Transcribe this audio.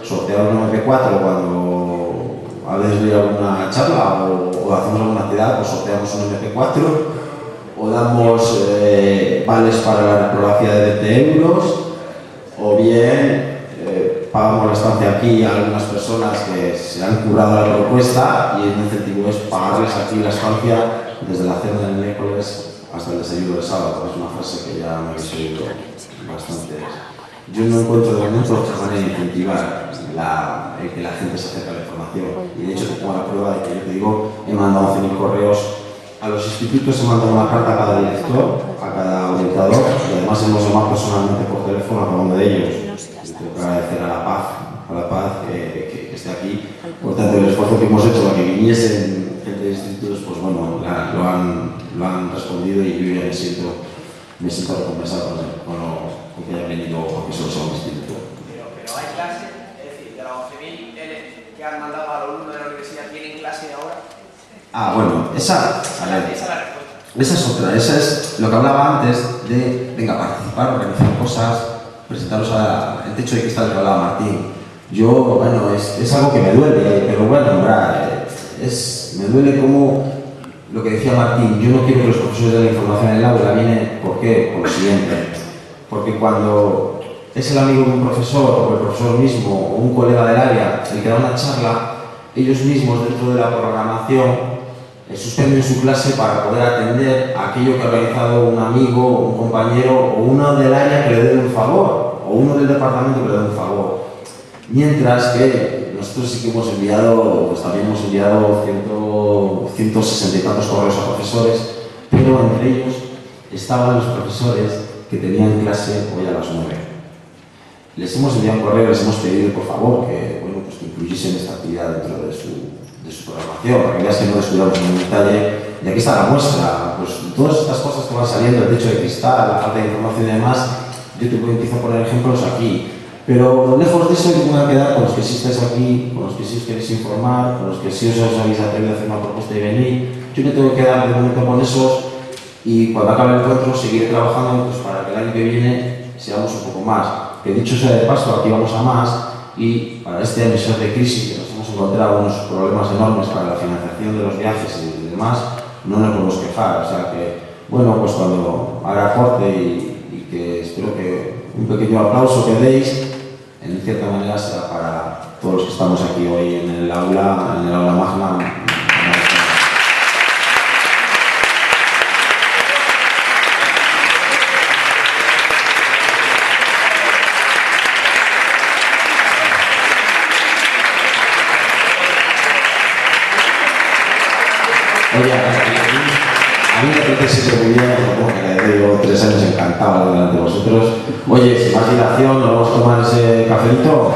sortear un MP4 cuando a veces doy alguna charla o hacemos alguna actividad, pues sorteamos un MP4 o damos vales para la reprografía de 20 euros o bien pagamos la estancia aquí a algunas personas que se han curado la propuesta y el incentivo es pagarles aquí la estancia desde la cena del miércoles hasta el desayuno del sábado. Es una frase que ya me habéis oído bastante. Yo no encuentro de momento otra manera de incentivar que la gente se acerque a la información. Y de hecho te pongo la prueba de que yo te digo, he mandado 100.000 correos a los institutos, he mandado una carta a cada director, a cada orientador, y además hemos llamado personalmente por teléfono a cada uno de ellos. Tengo que agradecer a la paz que esté aquí. Por tanto, el esfuerzo que hemos hecho para que viniesen gente de institutos, pues bueno, lo han respondido y yo ya me siento recompensado con que hayan venido, porque solo sea un instituto. Pero hay clase, es decir, de los 11.000 que han mandado a los alumnos de la universidad, ¿tienen clase ahora? Bueno, esa es la respuesta. Esa es otra, esa es lo que hablaba antes de, venga, participar, organizar cosas, presentaros al techo de cristal que hablaba Martín. Yo, bueno, es algo que me duele, pero bueno, me duele como lo que decía Martín, yo no quiero que los profesores de la información en el aula vienen, ¿por qué? Por lo siguiente, porque cuando es el amigo de un profesor o el profesor mismo o un colega del área el que da una charla, ellos mismos dentro de la programación suspenden su clase para poder atender a aquello que ha realizado un amigo, un compañero o uno del área que le dé un favor o uno del departamento que le dé un favor. Mientras que nosotros sí que hemos enviado, pues también hemos enviado 160 y tantos correos a profesores, pero entre ellos estaban los profesores que tenían clase hoy a las 9. Les hemos enviado un correo, les hemos pedido por favor que, bueno, pues que incluyesen esta actividad dentro de su programación, para que veas que no descuidamos ningún detalle. Y aquí está la muestra, pues todas estas cosas que van saliendo, el techo de cristal, la falta de información y demás, yo te puedo empezar a poner ejemplos aquí. Pero lejos de eso, yo me voy a quedar con los que sí estáis aquí, con los que sí os queréis informar, con los que sí os habéis atrevido a hacer una propuesta y venir. Yo me tengo que quedar de momento con esos y cuando acabe el encuentro seguiré trabajando pues, para que el año que viene seamos un poco más. Que dicho sea de paso, aquí vamos a más y para este año de crisis que nos hemos encontrado unos problemas enormes para la financiación de los viajes y demás, no nos podemos quejar. O sea que, bueno, pues cuando haga corte y que espero que un pequeño aplauso que deis, en cierta manera será para todos los que estamos aquí hoy en el aula magna. Oye, a mí me parece siempre muy bien, porque llevo 3 años encantado delante de vosotros. Oye, sin más dilación, ¿nos vamos a tomar ese cafelito?